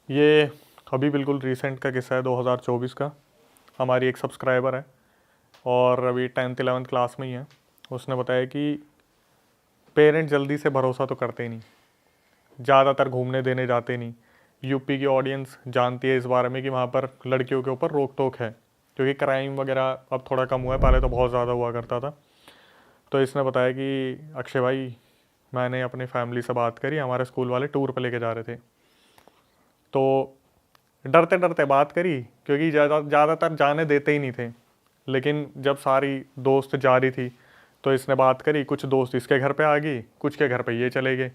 ये अभी बिल्कुल रिसेंट का किस्सा है 2024 का। हमारी एक सब्सक्राइबर है और अभी 10th 11th क्लास में ही है। उसने बताया कि पेरेंट्स जल्दी से भरोसा तो करते ही नहीं, ज़्यादातर घूमने देने जाते नहीं। यूपी की ऑडियंस जानती है इस बारे में कि वहाँ पर लड़कियों के ऊपर रोक टोक है, क्योंकि क्राइम वगैरह अब थोड़ा कम हुआ है, पहले तो बहुत ज़्यादा हुआ करता था। तो इसने बताया कि अक्षय भाई, मैंने अपनी फैमिली से बात करी, हमारे स्कूल वाले टूर पे लेके जा रहे थे, तो डरते डरते बात करी क्योंकि ज़्यादातर जाने देते ही नहीं थे। लेकिन जब सारी दोस्त जा रही थी तो इसने बात करी, कुछ दोस्त इसके घर पे आ गई, कुछ के घर पे ये चले गए।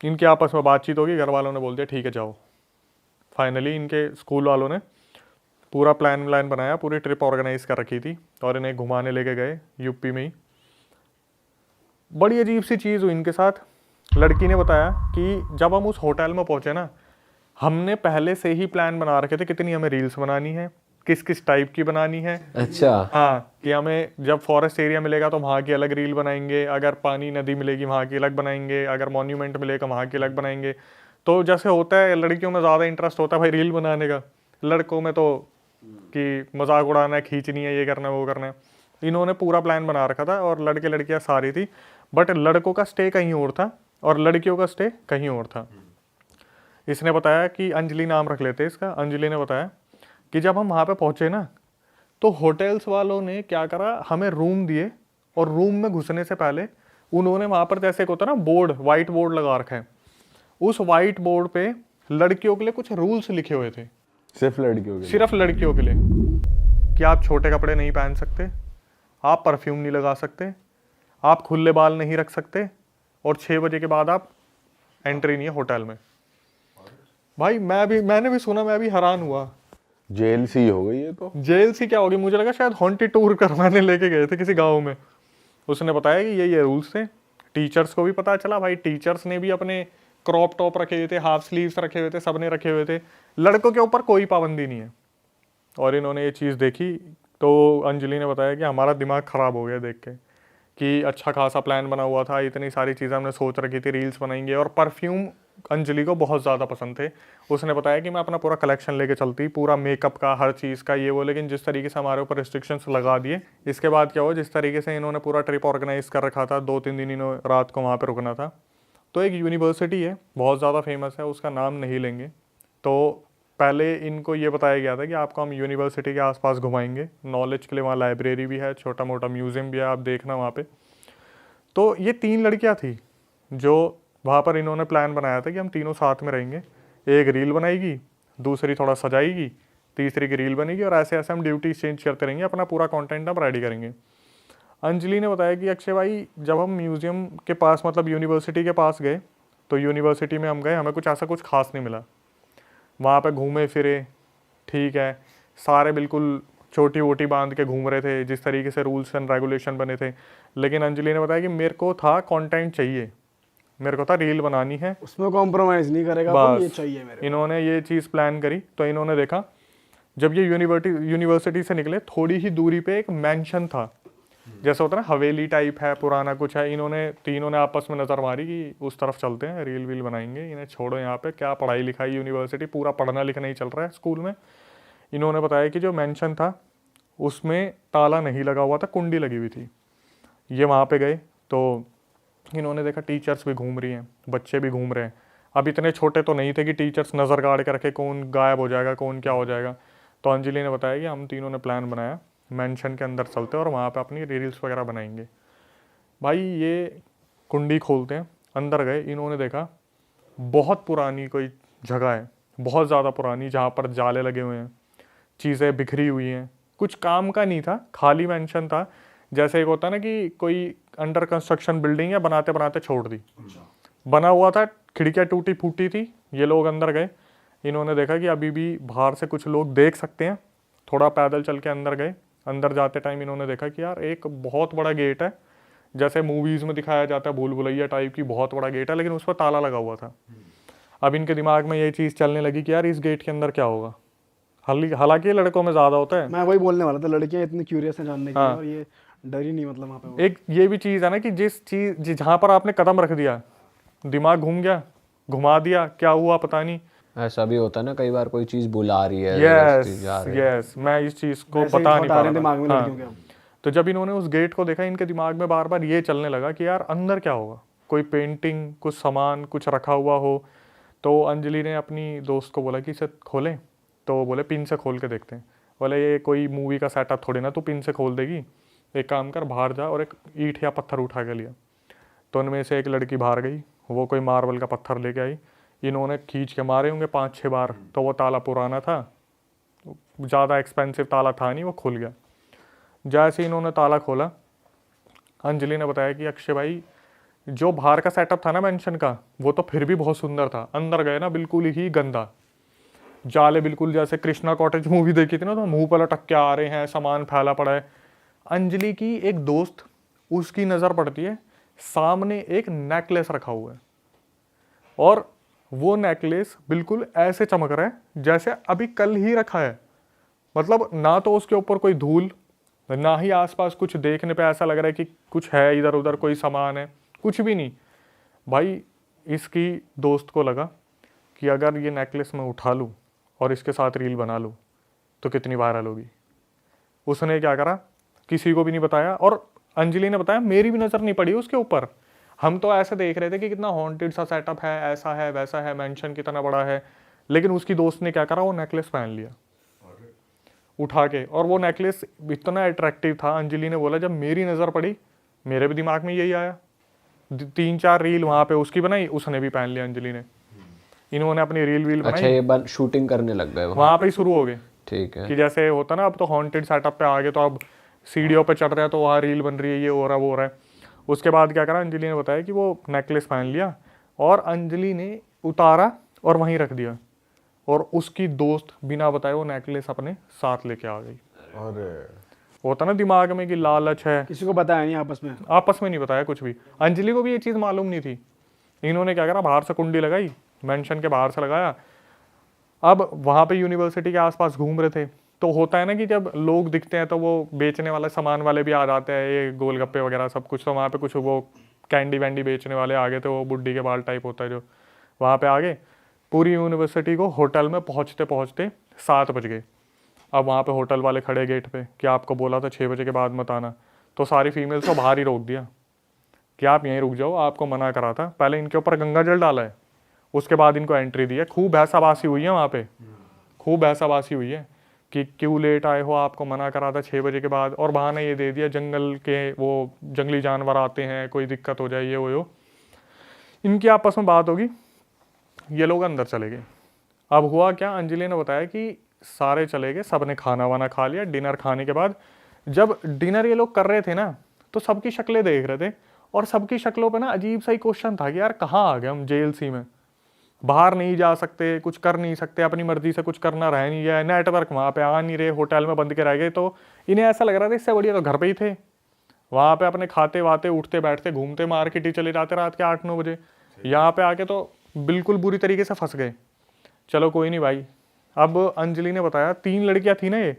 इनकी आपस में बातचीत होगी, घर वालों ने बोल दिया ठीक है जाओ। फाइनली इनके स्कूल वालों ने पूरा प्लान बनाया, पूरी ट्रिप ऑर्गेनाइज कर रखी थी और इन्हें घुमाने लेके गए यूपी में ही। बड़ी अजीब सी चीज़ हुई इनके साथ। लड़की ने बताया कि जब हम उस होटल में पहुंचे ना, हमने पहले से ही प्लान बना रखे थे कितनी हमें रील्स बनानी है, किस किस टाइप की बनानी है। अच्छा। हाँ, कि हमें जब फॉरेस्ट एरिया मिलेगा तो वहाँ की अलग रील बनाएंगे, अगर पानी नदी मिलेगी वहाँ की अलग बनाएंगे, अगर मॉन्यूमेंट मिलेगा वहाँ की अलग बनाएंगे। तो जैसे होता है लड़कियों में ज़्यादा इंटरेस्ट होता है भाई रील बनाने का, लड़कों में तो कि मजाक उड़ाना है, खींचनी है, ये करना है वो करना है। इन्होंने पूरा प्लान बना रखा था और लड़के लड़कियाँ सारी थी, बट लड़कों का स्टे कहीं और था और लड़कियों का स्टे कहीं और था। इसने बताया कि अंजलि नाम रख लेते इसका। अंजलि ने बताया कि जब हम वहाँ पे पहुँचे ना, तो होटल्स वालों ने क्या करा, हमें रूम दिए और रूम में घुसने से पहले उन्होंने वहाँ पर जैसे होता ना बोर्ड, वाइट बोर्ड लगा रखा है, उस वाइट बोर्ड पे लड़कियों के लिए कुछ रूल्स लिखे हुए थे। सिर्फ लड़कियों के लिए? सिर्फ लड़कियों के लिए, कि आप छोटे कपड़े नहीं पहन सकते, आप परफ्यूम नहीं लगा सकते, आप खुले बाल नहीं रख सकते, और 6 बजे के बाद आप एंट्री नहीं है होटल में। भाई मैंने भी सुना, मैं भी हैरान हुआ। जेल सी हो गई ये तो। जेल सी क्या होगी, मुझे लगा शायद हॉन्टेड टूर करवाने लेके गए थे किसी गांव में। उसने बताया कि ये रूल्स थे। टीचर्स को भी पता चला भाई, टीचर्स ने भी अपने क्रॉप टॉप रखे हुए थे, हाफ स्लीव्स रखे हुए थे, सबने रखे हुए थे। लड़कों के ऊपर कोई पाबंदी नहीं है। और इन्होंने ये चीज़ देखी तो अंजलि ने बताया कि हमारा दिमाग ख़राब हो गया देख के, कि अच्छा खासा प्लान बना हुआ था, इतनी सारी चीज़ें हमने सोच रखी थी, रील्स बनाएंगे, और परफ्यूम अंजलि को बहुत ज़्यादा पसंद थे। उसने बताया कि मैं अपना पूरा कलेक्शन लेके चलती, पूरा मेकअप का, हर चीज़ का, ये वो। लेकिन जिस तरीके से हमारे ऊपर रिस्ट्रिक्शंस लगा दिए, इसके बाद क्या हुआ, जिस तरीके से इन्होंने पूरा ट्रिप ऑर्गेनाइज कर रखा था, 2-3 दिन इन्होंने रात को वहाँ पर रुकना था। तो एक यूनिवर्सिटी है बहुत ज़्यादा फेमस है, उसका नाम नहीं लेंगे। तो पहले इनको ये बताया गया था कि आपको हम यूनिवर्सिटी के आसपास घुमाएंगे नॉलेज के लिए, वहाँ लाइब्रेरी भी है, छोटा मोटा म्यूज़ियम भी है, आप देखना वहाँ पे। तो ये 3 लड़कियाँ थी जो वहाँ पर इन्होंने प्लान बनाया था कि हम तीनों साथ में रहेंगे। एक रील बनाएगी, दूसरी थोड़ा सजाएगी, तीसरी की रील बनेगी, और ऐसे ऐसे हम ड्यूटी चेंज करते रहेंगे, अपना पूरा कंटेंट हम रेडी करेंगे। अंजलि ने बताया कि अक्षय भाई, जब हम म्यूज़ियम के पास, मतलब यूनिवर्सिटी के पास गए, तो यूनिवर्सिटी में हम गए, हमें कुछ ऐसा कुछ खास नहीं मिला। वहाँ पे घूमे फिरे, ठीक है, सारे बिल्कुल छोटी वोटी बांध के घूम रहे थे जिस तरीके से रूल्स एंड रेगुलेशन बने थे। लेकिन अंजलि ने बताया कि मेरे को था कंटेंट चाहिए, मेरे को था रील बनानी है, उसमें कॉम्प्रोमाइज़ नहीं करेगा, बस ये चाहिए मेरे। इन्होंने ये चीज़ प्लान करी। तो इन्होंने देखा, जब ये यूनिवर्सिटी से निकले, थोड़ी ही दूरी पे एक मैंशन था, जैसा होता है ना हवेली टाइप है, पुराना कुछ है। इन्होंने तीनों ने आपस में नज़र मारी कि उस तरफ चलते हैं, रील वील बनाएंगे, इन्हें छोड़ो यहाँ पे, क्या पढ़ाई लिखाई, यूनिवर्सिटी पूरा पढ़ना लिखना ही चल रहा है स्कूल में। इन्होंने बताया कि जो मेंशन था उसमें ताला नहीं लगा हुआ था, कुंडी लगी हुई थी। ये वहाँ पे गए तो इन्होंने देखा टीचर्स भी घूम रही हैं, बच्चे भी घूम रहे हैं। अब इतने छोटे तो नहीं थे कि टीचर्स नज़र गाड़ के रखे, कौन गायब हो जाएगा, कौन क्या हो जाएगा। तो अंजलि ने बताया कि हम तीनों ने प्लान बनाया, मेंशन के अंदर चलते हैं और वहाँ पे अपनी रील्स वगैरह बनाएंगे। भाई ये कुंडी खोलते हैं, अंदर गए, इन्होंने देखा बहुत पुरानी कोई जगह है, बहुत ज़्यादा पुरानी, जहाँ पर जाले लगे हुए हैं, चीज़ें बिखरी हुई हैं, कुछ काम का नहीं था, खाली मेंशन था। जैसे एक होता ना कि कोई अंडर कंस्ट्रक्शन बिल्डिंग है, बनाते बनाते छोड़ दी, बना हुआ था, खिड़कियाँ टूटी फूटी थी। ये लोग अंदर गए, इन्होंने देखा कि अभी भी बाहर से कुछ लोग देख सकते हैं। थोड़ा पैदल चल के अंदर गए। अंदर जाते टाइम इन्होंने देखा कि यार एक बहुत बड़ा गेट है, जैसे मूवीज़ में दिखाया जाता है भूल भुलैया टाइप की, बहुत बड़ा गेट है, लेकिन उस पर ताला लगा हुआ था। अब इनके दिमाग में ये चीज़ चलने लगी कि यार इस गेट के अंदर क्या होगा। हालांकि लड़कों में ज़्यादा होता है। मैं वही बोलने वाला था, लड़कियां इतनी क्यूरियस हैं जानने के लिए, हाँ। और ये डर ही नहीं, मतलब वहाँ पे वो। एक ये भी चीज़ है ना कि जिस चीज़ जहाँ पर आपने कदम रख दिया, दिमाग घूम गया, घुमा दिया, क्या हुआ पता नहीं, ऐसा भी होता है ना, कई बार कोई चीज बुला रही है, यस जबरदस्ती जा रही है। यस, मैं इस चीज को वैसे ही बता thought नहीं आ पा रहे हैं रहा दिमाग में था। लड़कियों के। हाँ, तो जब इन्होंने उस गेट को देखा, इनके दिमाग में बार बार ये चलने लगा कि यार अंदर क्या होगा, कोई पेंटिंग, कुछ सामान, कुछ रखा हुआ हो। तो अंजलि ने अपनी दोस्त को बोला कि इसे खोलें, तो वो बोले पिन से खोल के देखते हैं। बोले ये कोई मूवी का सेटअप थोड़ी ना तू पिन से खोल देगी, एक काम कर बाहर जा और एक ईंट या पत्थर उठा के लिया। तो उनमें से एक लड़की बाहर गई, वो कोई मार्बल का पत्थर लेके आई। इन्होंने खींच के मारे होंगे 5-6 बार, तो वो ताला पुराना था, ज़्यादा एक्सपेंसिव ताला था नहीं, वो खुल गया। जैसे इन्होंने ताला खोला, अंजलि ने बताया कि अक्षय भाई जो बाहर का सेटअप था ना मेंशन का, वो तो फिर भी बहुत सुंदर था, अंदर गए ना बिल्कुल ही गंदा, जाले बिल्कुल जैसे कृष्णा कॉटेज मूवी देखी थी ना, तो मुंह पर लटक के आ रहे हैं, सामान फैला पड़ा है। अंजलि की एक दोस्त, उसकी नज़र पड़ती है, सामने एक नेकलेस रखा हुआ है और वो नेकलेस बिल्कुल ऐसे चमक रहा है जैसे अभी कल ही रखा है। मतलब ना तो उसके ऊपर कोई धूल, ना ही आसपास कुछ देखने पे ऐसा लग रहा है कि कुछ है इधर उधर कोई सामान है, कुछ भी नहीं। भाई इसकी दोस्त को लगा कि अगर ये नेकलेस मैं उठा लूँ और इसके साथ रील बना लूँ तो कितनी वायरल होगी। उसने क्या करा, किसी को भी नहीं बताया, और अंजलि ने बताया मेरी भी नज़र नहीं पड़ी उसके ऊपर। हम तो ऐसे देख रहे थे कि कितना हॉन्टेड सा सेटअप है, ऐसा है वैसा है, मेंशन कितना बड़ा है। लेकिन उसकी दोस्त ने क्या करा, वो नेकलेस पहन लिया उठा के, और वो नेकलेस इतना अट्रैक्टिव था। अंजलि ने बोला जब मेरी नज़र पड़ी, मेरे भी दिमाग में यही आया। 3-4 रील वहाँ पे उसकी बनाई, उसने भी पहन लिया अंजलि ने। इन्होंने अपनी रील वील अच्छा, बनाई, ये शूटिंग करने लग गए वहाँ पे ही शुरू हो गए। ठीक है। कि जैसे होता ना, अब तो हॉन्टेड सेटअप पे आ गए, तो अब सीढ़ियों पे चढ़ रहे हैं तो वहाँ रील बन रही है, ये हो रहा वो हो रहा है। उसके बाद क्या करा, अंजलि ने बताया कि वो नेकलेस पहन लिया और अंजलि ने उतारा और वहीं रख दिया, और उसकी दोस्त बिना बताए वो नेकलेस अपने साथ लेके आ गई। अरे होता ना दिमाग में कि लालच है, किसी को बताया नहीं आपस में। आपस में नहीं बताया कुछ भी। अंजलि को भी ये चीज़ मालूम नहीं थी। इन्होंने क्या करा, बाहर से कुंडी लगाई, मेंशन के बाहर से लगाया। अब वहाँ पे यूनिवर्सिटी के आसपास घूम रहे थे, तो होता है ना कि जब लोग दिखते हैं तो वो बेचने वाले सामान वाले भी आ जाते हैं, ये गोलगप्पे वगैरह सब कुछ। तो वहाँ पे कुछ वो कैंडी वैंडी बेचने वाले आ गए थे, वो बुड्ढी के बाल टाइप होता है जो, वहाँ पे आ गए। पूरी यूनिवर्सिटी को होटल में पहुँचते पहुँचते 7 बज गए। अब वहाँ पे होटल वाले खड़े गेट पे कि आपको बोला था 6 बजे के बाद मत आना। तो सारी फीमेल्स को बाहर ही रोक दिया कि आप यहीं रुक जाओ, आपको मना करा था। पहले इनके ऊपर गंगा जल डाला है, उसके बाद इनको एंट्री दी है। खूब भैंसाबासी हुई है वहाँ पे, खूब भैंसाबासी हुई है कि क्यों लेट आए हो, आपको मना करा था 6 बजे के बाद। और बहाना ये दे दिया जंगल के वो जंगली जानवर आते हैं, कोई दिक्कत हो जाए, ये वो। इनकी आपस में बात होगी, ये लोग अंदर चले गए। अब हुआ क्या, अंजलि ने बताया कि सारे चले गए, सब ने खाना वाना खा लिया। डिनर खाने के बाद जब डिनर ये लोग कर रहे थे ना, तो सबकी शक्लें देख रहे थे, और सबकी शक्लों पे ना अजीब सा ही क्वेश्चन था कि यार कहाँ आ गए हम, जेल सी में, बाहर नहीं जा सकते, कुछ कर नहीं सकते, अपनी मर्जी से कुछ करना रह नहीं गया, नेटवर्क वहाँ पे आ नहीं रहे, होटल में बंद के रह गए। तो इन्हें ऐसा लग रहा था इससे बढ़िया तो घर पे ही थे, वहाँ पे अपने खाते वाते, उठते बैठते, घूमते, मार्केट ही चले जाते रात के 8-9 बजे। यहाँ पे आके तो बिल्कुल बुरी तरीके से फंस गए। चलो कोई नहीं भाई। अब अंजलि ने बताया 3 लड़कियाँ थी ना ये,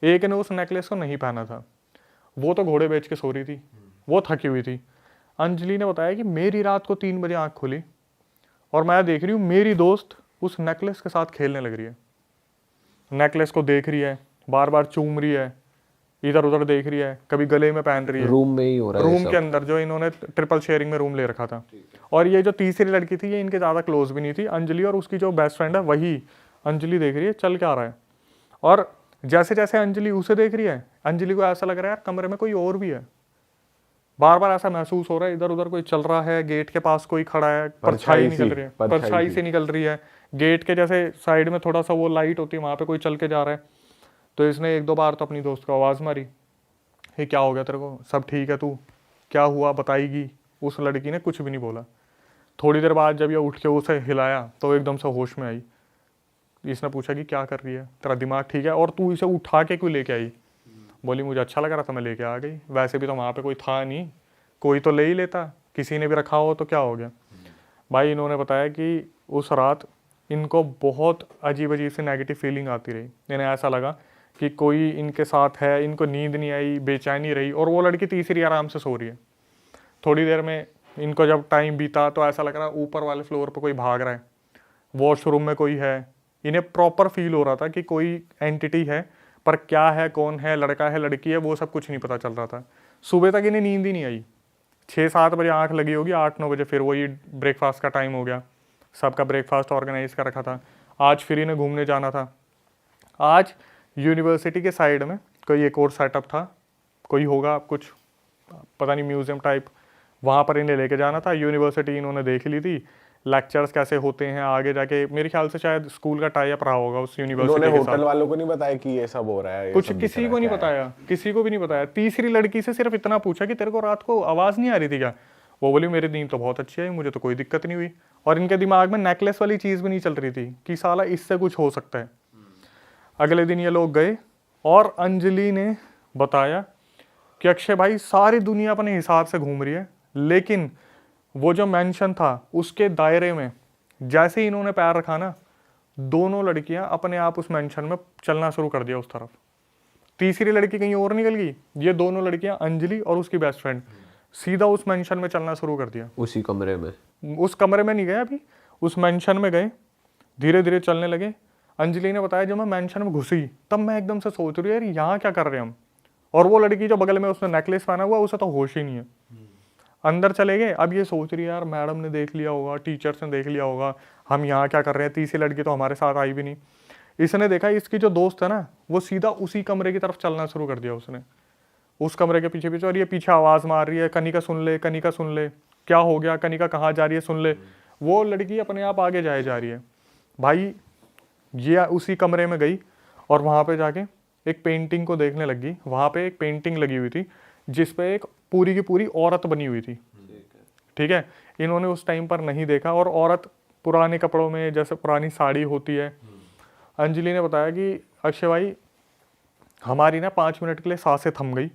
एक ने उस नेकलेस को नहीं पहना था, वो तो घोड़े बेच के सो रही थी, वो थकी हुई थी। अंजलि ने बताया कि मेरी रात को 3 बजे आँख खुली और मैं देख रही हूँ मेरी दोस्त उस नेकलेस के साथ खेलने लग रही है, नेकलेस को देख रही है, बार बार चूम रही है, इधर उधर देख रही है, कभी गले में पहन रही है। रूम में ही हो रहा है रूम के अंदर, जो इन्होंने ट्रिपल शेयरिंग में रूम ले रखा था। और ये जो तीसरी लड़की थी, ये इनके ज़्यादा क्लोज भी नहीं थी। अंजलि और उसकी जो बेस्ट फ्रेंड है वही अंजलि देख रही है चल क्या रहा है। और जैसे जैसे अंजलि उसे देख रही है, अंजलि को ऐसा लग रहा है यार कमरे में कोई और भी है। बार बार ऐसा महसूस हो रहा है इधर उधर कोई चल रहा है, गेट के पास कोई खड़ा है, परछाई निकल रही है, परछाई से निकल रही है। गेट के जैसे साइड में थोड़ा सा वो लाइट होती है, वहाँ पे कोई चल के जा रहा है। तो इसने 1-2 बार तो अपनी दोस्त को आवाज़ मारी, ये क्या हो गया तेरे को, सब ठीक है, तू क्या हुआ बताएगी। उस लड़की ने कुछ भी नहीं बोला। थोड़ी देर बाद जब ये उठ के उसे हिलाया तो एकदम से होश में आई। इसने पूछा कि क्या कर रही है, तेरा दिमाग ठीक है, और तू इसे उठा के क्यों लेके आई। बोली मुझे अच्छा लग रहा था, मैं लेके आ गई, वैसे भी तो वहाँ पे कोई था नहीं, कोई तो ले ही लेता, किसी ने भी रखा हो तो क्या हो गया। भाई इन्होंने बताया कि उस रात इनको बहुत अजीब अजीब सी नेगेटिव फीलिंग आती रही। इन्हें ऐसा लगा कि कोई इनके साथ है, इनको नींद नहीं आई, बेचैनी रही। और वो लड़की तीसरी आराम से सो रही है। थोड़ी देर में इनको जब टाइम बीता तो ऐसा लग रहा ऊपर वाले फ्लोर पर कोई भाग रहा है, वॉशरूम में कोई है, इन्हें प्रॉपर फील हो रहा था कि कोई एंटिटी है, पर क्या है, कौन है, लड़का है, लड़की है, वो सब कुछ नहीं पता चल रहा था। सुबह तक इन्हें नींद ही नहीं आई। 6-7 बजे आंख लगी होगी, 8-9 बजे फिर वही ब्रेकफास्ट का टाइम हो गया, सबका ब्रेकफास्ट ऑर्गेनाइज कर रखा था। आज फिर इन्हें घूमने जाना था। आज यूनिवर्सिटी के साइड में कोई एक और सेटअप था, कोई होगा कुछ पता नहीं म्यूजियम टाइप, वहाँ पर इन्हें लेके जाना था। यूनिवर्सिटी इन्होंने देख ली थी, लेक्चर्स कैसे होते हैं आगे जाके। मेरे ख्याल से शायद स्कूल का टाई अप रहा होगा उस यूनिवर्सिटी उन्होंने के साथ। होटल वालों को नहीं बताया कि ये सब हो रहा है, ये कुछ सब दिख किसी रहा को है, नहीं क्या है? बताया, किसी को भी नहीं बताया। तीसरी लड़की से सिर्फ इतना पूछा कि तेरे को रात को आवाज़ नहीं आ रही थी क्या? वो बोली मेरी नींद तो बहुत अच्छी है, मुझे तो कोई दिक्कत नहीं हुई। और इनके दिमाग में नेकलेस वाली चीज़ भी नहीं चल रही थी कि साला इससे कुछ हो सकता है। अगले दिन ये लोग गए और अंजलि ने बताया कि अक्षय भाई सारी दुनिया अपने हिसाब से घूम रही है, लेकिन वो जो मेंशन था उसके दायरे में जैसे ही इन्होंने पैर रखा ना, दोनों लड़कियां अपने आप उस मेंशन में चलना शुरू कर दिया उस तरफ। तीसरी लड़की कहीं और निकल गई, ये दोनों लड़कियां अंजलि और उसकी बेस्ट फ्रेंड सीधा उस मेंशन में चलना शुरू कर दिया। उसी कमरे में, उस कमरे में नहीं गए अभी, उस मेंशन में गए, धीरे धीरे चलने लगे। अंजलि ने बताया जब मैं मेंशन में घुसी तब मैं एकदम से सोच रही यार यहाँ क्या कर रहे हैं हम। और वो लड़की जो बगल में उसने नेकलेस पहना हुआ उसे तो होश ही नहीं है। अंदर चले गए, अब ये सोच रही है यार मैडम ने देख लिया होगा, टीचर्स ने देख लिया होगा, हम यहाँ क्या कर रहे हैं। तीसरी लड़की तो हमारे साथ आई भी नहीं। इसने देखा इसकी जो दोस्त है ना वो सीधा उसी कमरे की तरफ चलना शुरू कर दिया उसने, उस कमरे के पीछे पीछे। और ये पीछे आवाज़ मार रही है, कनिका सुन ले, कनिका सुन ले, क्या हो गया, कनिका कहाँ जा रही है, सुन ले। वो लड़की अपने आप आगे जाए जा रही है। भाई ये उसी कमरे में गई और वहाँ पे जाके एक पेंटिंग को देखने लगी। वहाँ पे एक पेंटिंग लगी हुई थी जिस पे एक पूरी की पूरी औरत बनी हुई थी। ठीक है, इन्होंने उस टाइम पर नहीं देखा, और औरत पुराने कपड़ों में, जैसे पुरानी साड़ी होती है। अंजलि ने बताया कि अक्षय भाई हमारी ना 5 मिनट के लिए सांसें थम गई।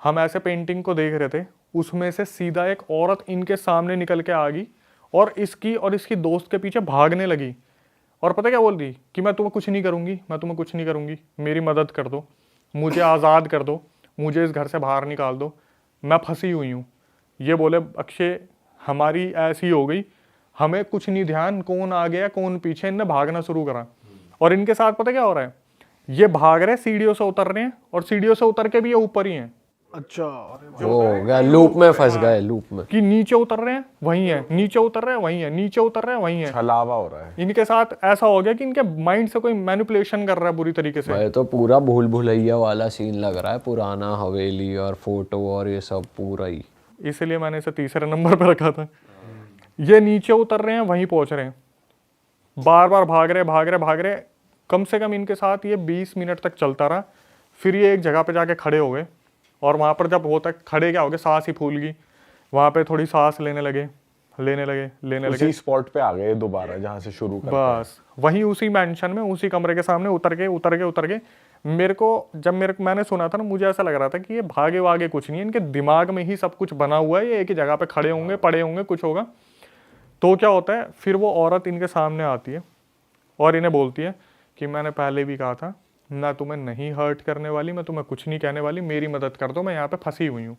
हम ऐसे पेंटिंग को देख रहे थे, उसमें से सीधा एक औरत इनके सामने निकल के आ गई और इसकी दोस्त के पीछे भागने लगी। और पता क्या बोल दी कि मैं तुम्हें कुछ नहीं करूँगी, मैं तुम्हें कुछ नहीं करूँगी, मेरी मदद कर दो, मुझे आज़ाद कर दो, मुझे इस घर से बाहर निकाल दो, मैं फंसी हुई हूँ। ये बोले अक्षय हमारी ऐसी हो गई, हमें कुछ नहीं ध्यान कौन आ गया कौन पीछे, इनने भागना शुरू करा। और इनके साथ पता क्या हो रहा है, ये भाग रहे सीढ़ियों से उतर रहे हैं और सीढ़ियों से उतर के भी ये ऊपर ही हैं। अच्छा, अरे वो हो गया लूप में फंस गए, लूप में। कि नीचे उतर रहे हैं वहीं है, नीचे उतर रहे हैं वहीं है, नीचे उतर रहे हैं वहीं है। छलावा हो रहा है। इनके साथ ऐसा हो गया कि इनके माइंड से कोई मैनिपुलेशन कर रहा है बुरी तरीके से। भाई तो पूरा भूल भुलैया वाला सीन लग रहा है, पुराना हवेली और फोटो और ये सब पूरा ही। इसलिए मैंने इसे तीसरे नंबर पर रखा था। ये नीचे उतर रहे हैं वहीं पहुंच रहे हैं, बार बार भाग रहे। कम से कम इनके साथ ये 20 मिनट तक चलता रहा। फिर ये एक जगह पे जाके खड़े हो गए, और वहाँ पर जब होता खड़े क्या हो गए, सांस ही फूल गई। वहाँ पे थोड़ी सांस लेने लगे। उसी स्पॉट पे आ गए दोबारा जहाँ से शुरू करते हैं। बस वहीं उसी मेंशन में उसी कमरे के सामने उतर के मेरे को जब मैंने सुना था ना, मुझे ऐसा लग रहा था कि ये भागे वागे कुछ नहीं है, इनके दिमाग में ही सब कुछ बना हुआ है, ये एक ही जगह पे खड़े होंगे, पड़े होंगे, कुछ होगा। तो क्या होता है, फिर वो औरत इनके सामने आती है और इन्हें बोलती है कि मैंने पहले भी कहा था ना, तुम्हें नहीं हर्ट करने वाली, मैं तुम्हें कुछ नहीं कहने वाली, मेरी मदद कर दो, मैं यहाँ पे फंसी हुई हूँ।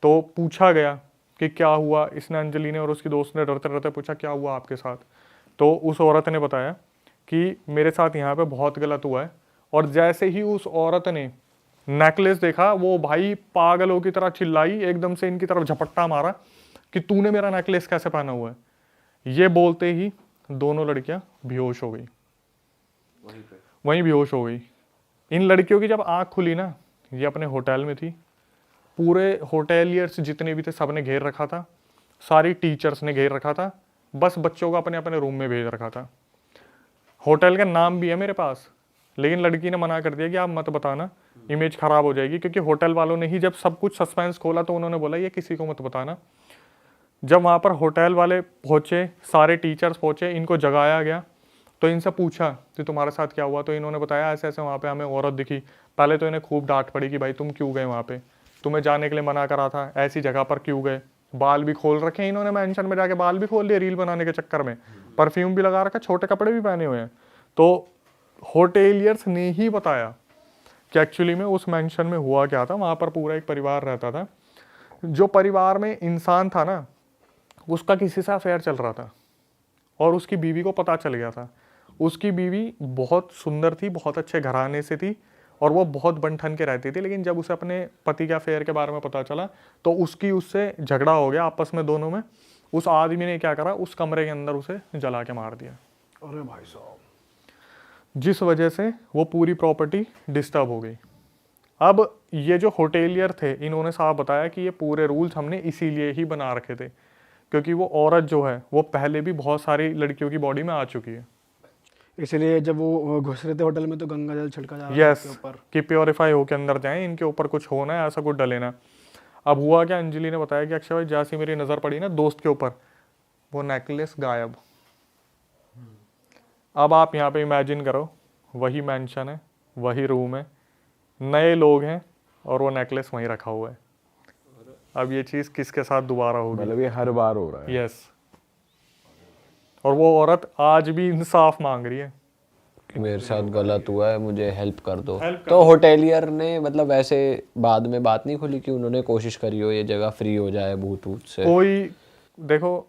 तो पूछा गया कि क्या हुआ, इसने, अंजलि ने और उसकी दोस्त ने डरते डरते पूछा क्या हुआ आपके साथ। तो उस औरत ने बताया कि मेरे साथ यहाँ पे बहुत गलत हुआ है। और जैसे ही उस औरत ने नेकलेस देखा, वो भाई पागलों की तरह चिल्लाई, एकदम से इनकी तरफ झपट्टा मारा कि तूने मेरा नेकलेस कैसे पहना हुआ है। ये बोलते ही दोनों लड़कियां बेहोश हो गई, वहीं बेहोश हो गई। इन लड़कियों की जब आँख खुली ना, ये अपने होटल में थी, पूरे होटेलियर्स जितने भी थे सब ने घेर रखा था, सारी टीचर्स ने घेर रखा था, बस बच्चों को अपने अपने रूम में भेज रखा था। होटल का नाम भी है मेरे पास, लेकिन लड़की ने मना कर दिया कि आप मत बताना, इमेज खराब हो जाएगी। क्योंकि होटल वालों ने ही जब सब कुछ सस्पेंस खोला तो उन्होंने बोला ये किसी को मत बताना। जब वहाँ पर होटल वाले पहुँचे, सारे टीचर्स पहुँचे, इनको जगाया गया तो इनसे पूछा कि तुम्हारे साथ क्या हुआ। तो इन्होंने बताया ऐसे ऐसे वहाँ पे हमें औरत दिखी। पहले तो इन्हें खूब डांट पड़ी कि भाई तुम क्यों गए वहाँ पे, तुम्हें जाने के लिए मना करा था, ऐसी जगह पर क्यों गए। बाल भी खोल रखे इन्होंने, मेंशन में जाके बाल भी खोल लिए रील बनाने के चक्कर में, परफ्यूम भी लगा रखा, छोटे कपड़े भी पहने हुए हैं। तो होटेलियर्स ने ही बताया कि एक्चुअली में उस मेंशन में हुआ क्या था। वहाँ पर पूरा एक परिवार रहता था, जो परिवार में इंसान था ना, उसका किसी से अफेयर चल रहा था। और उसकी बीवी को पता चल गया था। उसकी बीवी बहुत सुंदर थी, बहुत अच्छे घराने से थी और वो बहुत बन-ठन के रहती थी, लेकिन जब उसे अपने पति के अफेयर के बारे में पता चला तो उससे झगड़ा हो गया आपस में दोनों में। उस आदमी ने क्या करा, उस कमरे के अंदर उसे जला के मार दिया, अरे भाई साहब। जिस वजह से वो पूरी प्रॉपर्टी डिस्टर्ब हो गई। अब ये जो होटेलियर थे, इन्होंने साफ बताया कि ये पूरे रूल्स हमने इसीलिए ही बना रखे थे क्योंकि वो औरत जो है वो पहले भी बहुत सारी लड़कियों की बॉडी में आ चुकी है। इसलिए जब वो घुस रहे थे होटल में तो गंगा जल छिड़का जा रहा था यस, उसके ऊपर। कि प्योरीफाई होके अंदर जाएं, इनके ऊपर कुछ होना है, ऐसा कुछ डलेना। अब हुआ क्या, अंजलि ने बताया कि अक्षय भाई जैसे मेरी नज़र पड़ी ना दोस्त के ऊपर, वो नेकलेस गायब। अब आप यहाँ पे इमेजिन करो, वही मैंशन है, वही रूम है, नए लोग हैं और वो नेकलेस वहीं रखा हुआ है। अब ये चीज़ किसके साथ दोबारा होगी? मतलब ये हर बार हो रहा है। यस। और वो औरत आज भी इंसाफ मांग रही है कि मेरे साथ गलत हुआ है, मुझे हेल्प कर दो। तो होटेलियर ने मतलब ऐसे बाद में बात नहीं खुली कि उन्होंने कोशिश करी हो ये जगह फ्री हो जाए भूत वूत से? कोई देखो,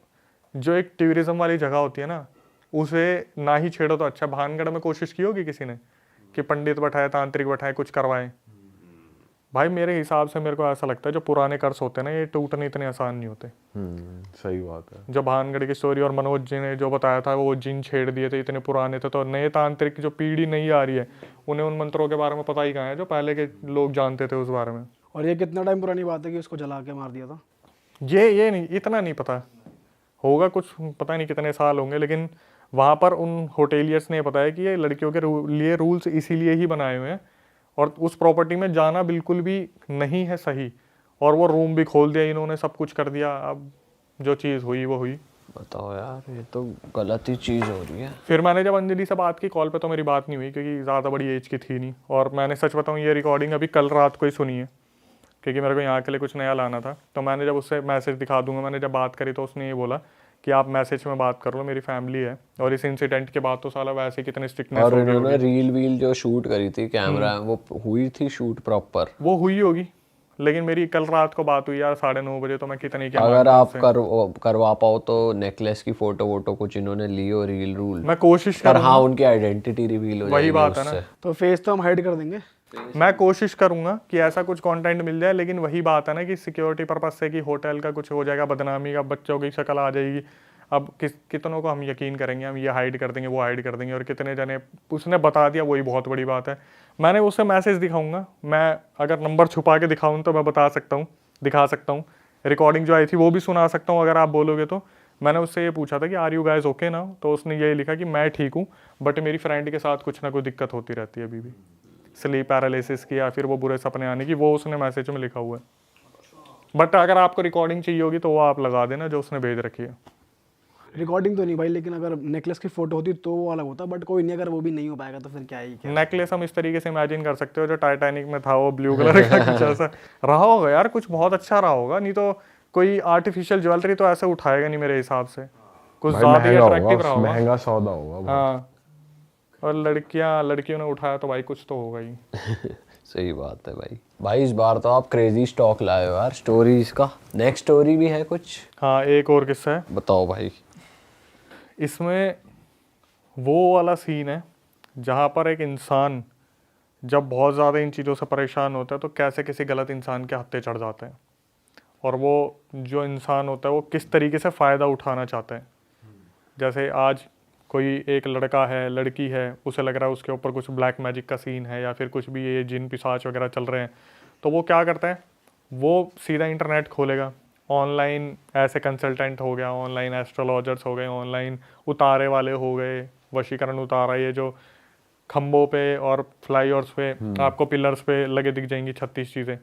जो एक टूरिज्म वाली जगह होती है ना, उसे ना ही छेड़ो तो अच्छा। भानगढ़ में कोशिश की होगी किसी ने कि पंडित बैठाए, तांत्रिक बैठाए, कुछ करवाएं? भाई मेरे हिसाब से मेरे को ऐसा लगता है जो पुराने कर्स होते हैं ना, ये टूटने इतने आसान नहीं होते। सही बात है। जो भानगढ़ की स्टोरी और मनोज जी ने जो बताया था, वो जिन छेड़ दिए थे, इतने पुराने थे। तो नए तांत्रिक जो पीढ़ी नहीं आ रही है, उन्हें उन मंत्रों के बारे में पता ही कहाँ है जो पहले के लोग जानते थे उस बारे में। और ये कितना टाइम पुरानी बात है कि उसको जला के मार दिया था? ये नहीं, इतना नहीं पता होगा, कुछ पता नहीं कितने साल होंगे, लेकिन वहाँ पर उन होटेलियर्स ने बताया कि ये लड़कियों के लिए रूल्स इसीलिए ही बनाए हुए हैं और उस प्रॉपर्टी में जाना बिल्कुल भी नहीं है सही। और वो रूम भी खोल दिया इन्होंने, सब कुछ कर दिया। अब जो चीज़ हुई वो हुई। बताओ यार, ये तो गलत ही चीज़ हो रही है। फिर मैंने जब अंजलि से बात की, कॉल पे तो मेरी बात नहीं हुई क्योंकि ज़्यादा बड़ी एज की थी नहीं, और मैंने सच बताऊँ ये रिकॉर्डिंग अभी कल रात को ही सुनी है क्योंकि मेरे को यहाँ के लिए कुछ नया लाना था। तो मैंने जब उससे मैसेज दिखा दूंगा, मैंने जब बात करी तो उसने ये बोला कि आप मैसेज में बात कर लो, मेरी फैमिली है। और इस इंसिडेंट के बाद तो साला वैसे कितने स्ट्रिक्टनेस और हो गई उन्होंने रील वील जो शूट करी थी कैमरा, वो हुई थी शूट प्रॉपर? वो हुई होगी, लेकिन मेरी कल रात को बात हुई यार 9:30 बजे, तो मैं कितनी क्या अगर आप करवा पाओ तो नेकलेस की फोटो वोटो कुछ इन्होंने ली हो रील रूल, मैं कोशिश पर करूंगा। हाँ उनकी आइडेंटिटी रिवील हो वही जाएगी बात है ना। उससे। तो फेस तो हम हाइड कर देंगे। मैं कोशिश करूंगा कि ऐसा कुछ कंटेंट मिल जाए, लेकिन वही बात है ना कि सिक्योरिटी पर्पज से कि होटल का कुछ हो जाएगा, बदनामी का, बच्चों की शक्ल आ जाएगी। अब कितनों को हम यकीन करेंगे, हम ये हाइड कर देंगे, वो हाइड कर देंगे, और कितने जने उसने बता दिया, वही बहुत बड़ी बात है। मैंने उसे मैसेज दिखाऊंगा, मैं अगर नंबर छुपा के दिखाऊं तो मैं बता सकता हूँ, दिखा सकता हूँ। रिकॉर्डिंग जो आई थी वो भी सुना सकता हूँ अगर आप बोलोगे तो। मैंने उससे ये पूछा था कि आर यू गाइज ओके ना, तो उसने यही लिखा कि मैं ठीक हूँ, बट मेरी फ्रेंड के साथ कुछ ना कुछ दिक्कत होती रहती है अभी भी, स्लीप पैरालिसिस की या फिर वो बुरे सपने आने की, वो उसने मैसेज में लिखा हुआ है। बट अगर आपको रिकॉर्डिंग चाहिए होगी तो वो आप लगा देना जो उसने भेज रखी है। रिकॉर्डिंग तो नहीं भाई, लेकिन अगर नेकलेस की फोटो होती तो वो अलग होता, बट कोई नहीं, अगर वो भी नहीं हो पाएगा तो फिर क्या ही क्या। नेकलेस हम इस तरीके से इमेजिन कर सकते हो जो टाइटैनिक में था, वो ब्लू कलर का कुछ ऐसा रहा होगा यार, कुछ बहुत अच्छा रहा होगा। नहीं तो कोई आर्टिफिशियल ज्वेलरी तो ऐसे उठाएगा नहीं मेरे हिसाब से, कुछ ज्यादा ही अट्रैक्टिव रहा होगा। महंगा सौदा होगा। हाँ, और लड़कियों ने उठाया तो भाई कुछ तो होगा ही। सही बात है भाई इस बार तो आप क्रेजी स्टॉक लाए हो यार स्टोरीज का। नेक्स्ट स्टोरी भी है कुछ? हाँ, एक और किस्सा है, बताओ भाई। इसमें वो वाला सीन है जहाँ पर एक इंसान जब बहुत ज़्यादा इन चीज़ों से परेशान होता है तो कैसे किसी गलत इंसान के हत्थे चढ़ जाते हैं, और वो जो इंसान होता है वो किस तरीके से फ़ायदा उठाना चाहते हैं। जैसे आज कोई एक लड़का है, लड़की है, उसे लग रहा है उसके ऊपर कुछ ब्लैक मैजिक का सीन है या फिर कुछ भी ये जिन पिशाच वगैरह चल रहे हैं, तो वो क्या करता है, वो सीधा इंटरनेट खोलेगा, ऑनलाइन ऐसे कंसल्टेंट हो गया, ऑनलाइन एस्ट्रोलॉजर्स हो गए, ऑनलाइन उतारे वाले हो गए, वशीकरण उतारा, ये जो खम्भों पे और फ्लाईओवर्स पे आपको पिलर्स पे लगे दिख जाएंगी 36 चीज़ें।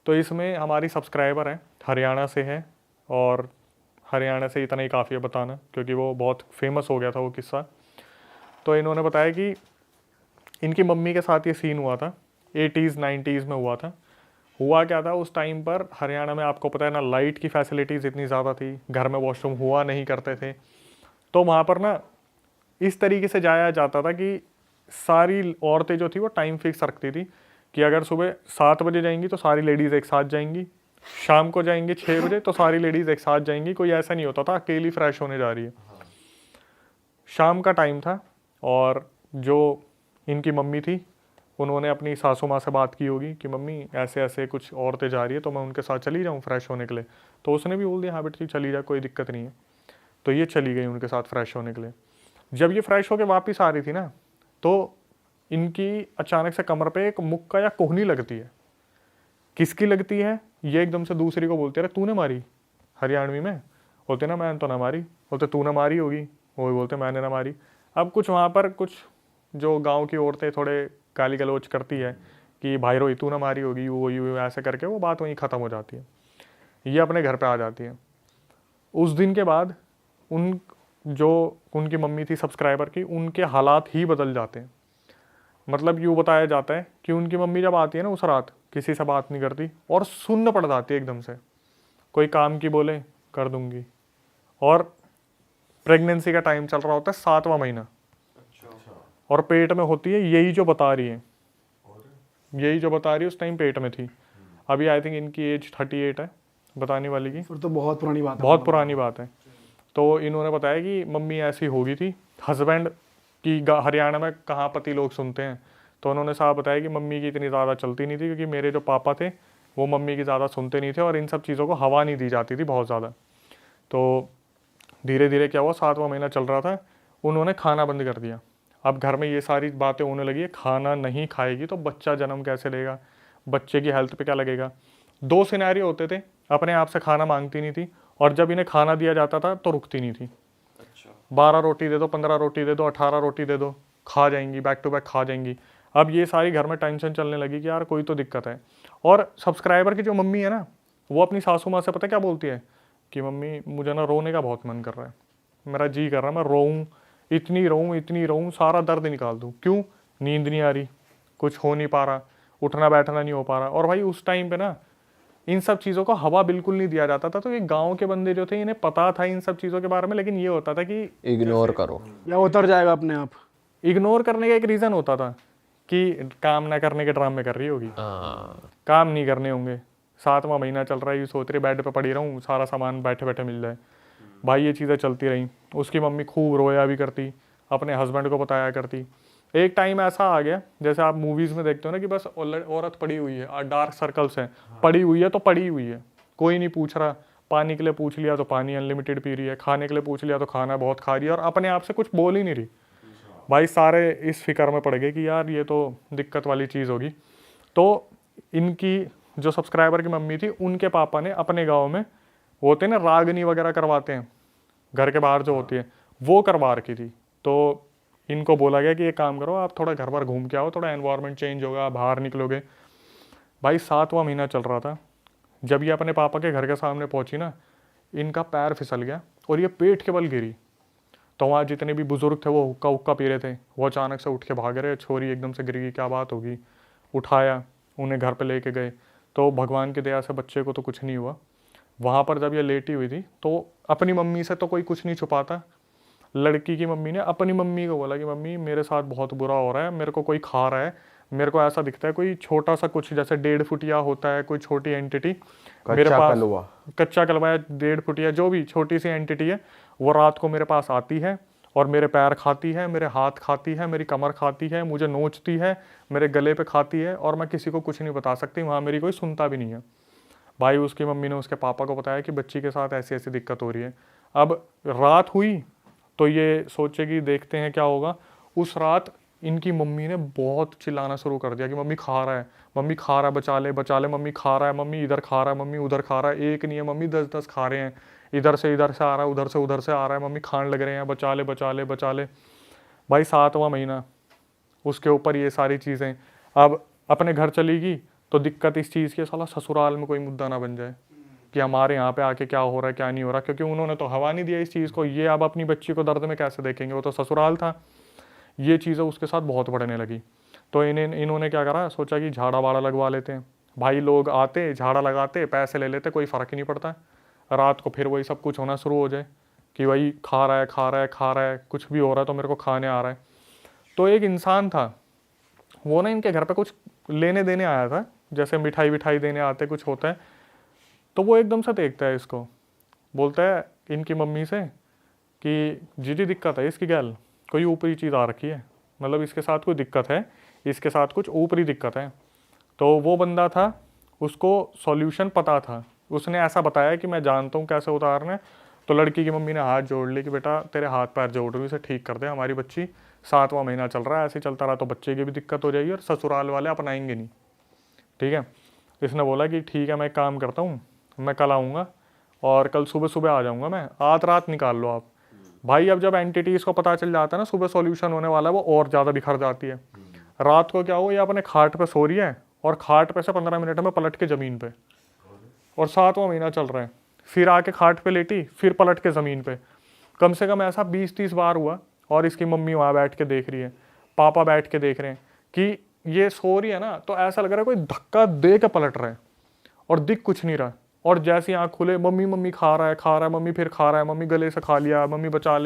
तो इसमें हमारी सब्सक्राइबर है, हरियाणा से है, और हरियाणा से इतना ही काफ़ी है बताना क्योंकि वो बहुत फेमस हो गया था वो किस्सा। तो इन्होंने बताया कि इनकी मम्मी के साथ ये सीन हुआ था, 80s 90s में हुआ था। हुआ क्या था, उस टाइम पर हरियाणा में आपको पता है ना, लाइट की फैसिलिटीज़ इतनी ज़्यादा थी, घर में वॉशरूम हुआ नहीं करते थे, तो वहाँ पर ना इस तरीके से जाया जाता था कि सारी औरतें जो थी वो टाइम फिक्स रखती थी कि अगर सुबह 7 बजे जाएंगी तो सारी लेडीज़ एक साथ जाएंगी, शाम को जाएंगी 6 बजे तो सारी लेडीज़ एक साथ जाएंगी, कोई ऐसा नहीं होता था अकेली फ्रेश होने जा रही है। शाम का टाइम था और जो इनकी मम्मी थी उन्होंने अपनी सासू माँ से बात की होगी कि मम्मी ऐसे ऐसे कुछ औरतें जा रही है तो मैं उनके साथ चली जाऊँ फ्रेश होने के लिए। तो उसने भी बोल दिया हाँ बेटी चली जा, कोई दिक्कत नहीं है। तो ये चली गई उनके साथ फ्रेश होने के लिए। जब ये फ्रेश होकर वापस आ रही थी ना, तो इनकी अचानक से कमर पे एक मुक्का या कोहनी लगती है। किसकी लगती है ये एकदम से दूसरी को बोलते, अरे तूने मारी? हरियाणवी में बोलते ना मैंने तो ना मारी। बोलते तूने मारी होगी, वो भी बोलते मैंने ना मारी। अब कुछ वहाँ पर कुछ जो गांव की औरतें थोड़े गाली गलौज करती है कि भाई रोई तू ना मारी होगी, वो यू ऐसे करके वो बात वहीं ख़त्म हो जाती है। ये अपने घर पे आ जाती है। उस दिन के बाद उन जो उनकी मम्मी थी सब्सक्राइबर की, उनके हालात ही बदल जाते हैं। मतलब यूँ बताया जाता है कि उनकी मम्मी जब आती है ना उस रात, किसी से बात नहीं करती और सुन्न पड़ जाती है एकदम से। कोई काम की बोले कर दूंगी। और प्रेगनेंसी का टाइम चल रहा होता है 7वां महीना, और पेट में होती है यही जो बता रही है, यही जो बता रही है उस टाइम पेट में थी। अभी आई थिंक इनकी एज 38 है बताने वाली की। फिर तो बहुत पुरानी बात है। बहुत पुरानी बात है। तो इन्होंने बताया कि मम्मी ऐसी हो गई थी। हस्बैंड की हरियाणा में कहाँ पति लोग सुनते हैं, तो उन्होंने साहब बताया कि मम्मी की इतनी ज़्यादा चलती नहीं थी क्योंकि मेरे जो पापा थे वो मम्मी की ज़्यादा सुनते नहीं थे और इन सब चीज़ों को हवा नहीं दी जाती थी बहुत ज़्यादा। तो धीरे धीरे क्या हुआ, 7वां महीना चल रहा था, उन्होंने खाना बंद कर दिया। अब घर में ये सारी बातें होने लगी है, खाना नहीं खाएगी तो बच्चा जन्म कैसे लेगा, बच्चे की हेल्थ पे क्या लगेगा। 2 सिनेरियो होते थे, अपने आप से खाना मांगती नहीं थी और जब इन्हें खाना दिया जाता था तो रुकती नहीं थी। 12 रोटी दे दो, 15 रोटी दे दो, 18 रोटी दे दो, खा जाएंगी, बैक टू बैक खा जाएंगी। अब ये सारी घर में टेंशन चलने लगी कि यार कोई तो दिक्कत है। और सब्सक्राइबर की जो मम्मी है ना, वो अपनी सासू माँ से पता क्या बोलती है कि मम्मी मुझे ना रोने का बहुत मन कर रहा है, मेरा जी कर रहा है मैं रोऊँ, इतनी रोऊँ, सारा दर्द निकाल दूँ। क्यों? नींद नहीं आ रही, कुछ हो नहीं पा रहा, उठना बैठना नहीं हो पा रहा। और भाई उस टाइम पे ना इन सब चीज़ों को हवा बिल्कुल नहीं दिया जाता था। तो ये गांव के बंदे जो थे इन्हें पता था इन सब चीज़ों के बारे में, लेकिन ये होता था कि इग्नोर करो या उतर जाएगा अपने आप। इग्नोर करने का एक रीज़न होता था कि काम ना करने के ड्रामे कर रही होगी, काम नहीं करने होंगे। 7वां महीना चल रहा है, ये सोच रही बेड पे पड़ी रहूँ, सारा सामान बैठे बैठे मिल जाए। भाई ये चीज़ें चलती रहीं। उसकी मम्मी खूब रोया भी करती, अपने हस्बैंड को बताया करती। एक टाइम ऐसा आ गया, जैसे आप मूवीज़ में देखते हो ना कि बस औरत पड़ी हुई है, डार्क सर्कल्स हैं, पड़ी हुई है तो पड़ी हुई है, कोई नहीं पूछ रहा। पानी के लिए पूछ लिया तो पानी अनलिमिटेड पी रही है, खाने के लिए पूछ लिया तो खाना बहुत खा रही है और अपने आप से कुछ बोल ही नहीं रही। भाई सारे इस फिक्र में पड़ गए कि यार ये तो दिक्कत वाली चीज़ होगी। तो इनकी जो सब्सक्राइबर की मम्मी थी, उनके पापा ने अपने गाँव में होते ना रागनी वगैरह करवाते हैं, घर के बाहर जो होती है, वो करवा रखी थी। तो इनको बोला गया कि ये काम करो, आप थोड़ा घर पर घूम के आओ, थोड़ा एनवायरनमेंट चेंज होगा, बाहर निकलोगे। भाई 7वां महीना चल रहा था, जब ये अपने पापा के घर के सामने पहुंची ना, इनका पैर फिसल गया और ये पेट के बल गिरी। तो वहाँ जितने भी बुजुर्ग थे वो हुक्का हुक्का पी रहे थे, वो अचानक से उठ के भाग रहे, छोरी एकदम से गिर गई, क्या बात होगी। उठाया, उन्हें घर पे लेके गए, तो भगवान की दया से बच्चे को तो कुछ नहीं हुआ। वहाँ पर जब ये लेटी हुई थी तो अपनी मम्मी से तो कोई कुछ नहीं छुपाता। लड़की की मम्मी ने अपनी मम्मी को बोला कि मम्मी मेरे साथ बहुत बुरा हो रहा है, मेरे को कोई खा रहा है, मेरे को ऐसा दिखता है कोई छोटा सा कुछ जैसे 1.5 फुटिया होता है कोई छोटी एंटिटी मेरे पास, कच्चा कलवा या 1.5 फुटिया जो भी छोटी सी एंटिटी है, वो रात को मेरे पास आती है और मेरे पैर खाती है, मेरे हाथ खाती है, मेरी कमर खाती है, मुझे नोचती है, मेरे गले पे खाती है और मैं किसी को कुछ नहीं बता सकती, वहाँ मेरी कोई सुनता भी नहीं है। भाई उसकी मम्मी ने उसके पापा को बताया कि बच्ची के साथ ऐसी ऐसी दिक्कत हो रही है। अब रात हुई तो ये सोचे कि देखते हैं क्या होगा। उस रात इनकी मम्मी ने बहुत चिल्लाना शुरू कर दिया कि मम्मी खा रहा है, मम्मी खा रहा है, बचा ले, मम्मी खा रहा है, मम्मी इधर खा रहा है, मम्मी उधर खा रहा है। एक नहीं है मम्मी, 10-10 खा रहे हैं, इधर से आ रहा है, उधर से आ रहा है, मम्मी खाने लग रहे हैं, बचा ले। भाई 7वां महीना, उसके ऊपर ये सारी चीज़ें। अब अपने घर चलेगी तो दिक्कत इस चीज़ की, साला ससुराल में कोई मुद्दा ना बन जाए कि हमारे यहाँ पे आके क्या हो रहा है क्या नहीं हो रहा, क्योंकि उन्होंने तो हवा नहीं दिया इस चीज़ को। ये अब अपनी बच्ची को दर्द में कैसे देखेंगे, वो तो ससुराल था। ये चीज़ें उसके साथ बहुत बढ़ने लगी। तो इन्होंने क्या करा, सोचा कि झाड़ा वाड़ा लगवा लेते हैं। भाई लोग आते, झाड़ा लगाते, पैसे ले लेते, कोई फ़र्क ही नहीं पड़ता। रात को फिर वही सब कुछ होना शुरू हो जाए कि वही खा रहा है, कुछ भी हो रहा है तो मेरे को खाने आ रहा है। तो एक इंसान था, वो ना इनके घर पे कुछ लेने देने आया था, जैसे मिठाई विठाई देने आते कुछ होता है। तो वो एकदम से देखता है इसको, बोलता है इनकी मम्मी से कि जी दिक्कत है इसकी गैल, कोई ऊपरी चीज़ आ रखी है, मतलब इसके साथ कोई दिक्कत है, इसके साथ कुछ ऊपरी दिक्कत है। तो वो बंदा था, उसको सॉल्यूशन पता था, उसने ऐसा बताया कि मैं जानता हूँ कैसे उतारना है। तो लड़की की मम्मी ने हाथ जोड़ ली कि बेटा तेरे हाथ पैर जोड़ रही हूँ, इसे ठीक कर दे, हमारी बच्ची 7वां महीना चल रहा है, ऐसे चलता रहा तो बच्चे की भी दिक्कत हो जाएगी और ससुराल वाले अपनाएंगे नहीं, ठीक है। इसने बोला कि ठीक है मैं एक काम करता हूँ, मैं कल आऊँगा और कल सुबह सुबह आ जाऊँगा मैं, आज रात निकाल लो आप। भाई अब जब एंटिटीज़ को पता चल जाता है ना सुबह सॉल्यूशन होने वाला है, वो और ज़्यादा बिखर जाती है। रात को क्या हो, ये अपने खाट पे सो रही है और खाट पे से 15 मिनट में पलट के ज़मीन पे, और 7वां महीना चल रहा है, फिर आके खाट पे लेटी, फिर पलट के ज़मीन पे। कम से कम ऐसा 20-30 बार हुआ। और इसकी मम्मी वहाँ बैठ के देख रही है, पापा बैठ के देख रहे हैं कि ये सो रही है ना, तो ऐसा लग रहा है कोई धक्का दे के पलट रहा है और दिख कुछ नहीं रहा। और जैसी आँख खुले, मम्मी मम्मी खा रहा है, मम्मी फिर खा रहा है, मम्मी गले से खा लिया, मम्मी बचा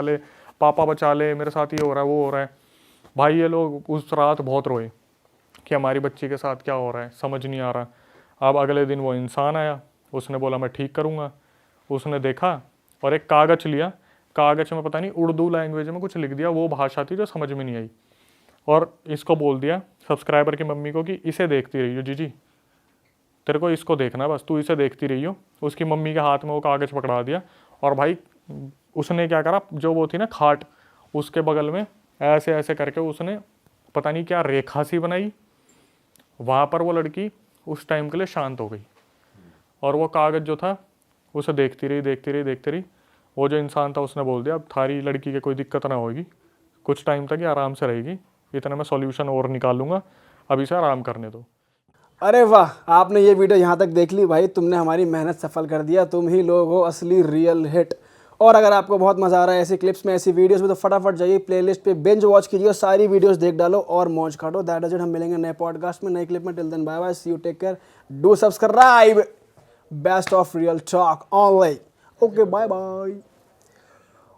ले, पापा बचा ले, मेरे साथ ये हो रहा है वो हो रहा है। भाई ये लोग उस रात बहुत रोए कि हमारी बच्ची के साथ क्या हो रहा है, समझ नहीं आ रहा। अब अगले दिन वो इंसान आया, उसने बोला मैं ठीक करूँगा। उसने देखा और एक कागज़ लिया, कागज़ में पता नहीं उर्दू लैंग्वेज में कुछ लिख दिया, वो भाषा थी जो समझ में नहीं आई, और इसको बोल दिया सब्सक्राइबर की मम्मी को कि इसे देखती रहियो जीजी, तेरे को इसको देखना, बस तू इसे देखती रहियो। उसकी मम्मी के हाथ में वो कागज़ पकड़ा दिया, और भाई उसने क्या करा, जो वो थी ना खाट, उसके बगल में ऐसे ऐसे करके उसने पता नहीं क्या रेखा सी बनाई। वहाँ पर वो लड़की उस टाइम के लिए शांत हो गई, और वो कागज़ जो था उसे देखती रही। वो जो इंसान था उसने बोल दिया अब थारी लड़की के कोई दिक्कत ना होगी, कुछ टाइम तक ये आराम से रहेगी, इतना मैं सॉल्यूशन और निकाल लूँगा, अब इसे आराम करने दो। अरे वाह, आपने ये वीडियो यहाँ तक देख ली भाई, तुमने हमारी मेहनत सफल कर दिया, तुम ही लोग हो असली रियल हिट। और अगर आपको बहुत मज़ा आ रहा है ऐसी क्लिप्स में, ऐसी वीडियोस में, तो फटाफट जाइए प्लेलिस्ट पे बिंज वॉच कीजिए, सारी वीडियोस देख डालो और मौज काटो। दैट इज इट, हम मिलेंगे नए पॉडकास्ट में, नई क्लिप में। Till then bye bye, see you, take care, do subscribe, best of real talk online. Okay, bye bye.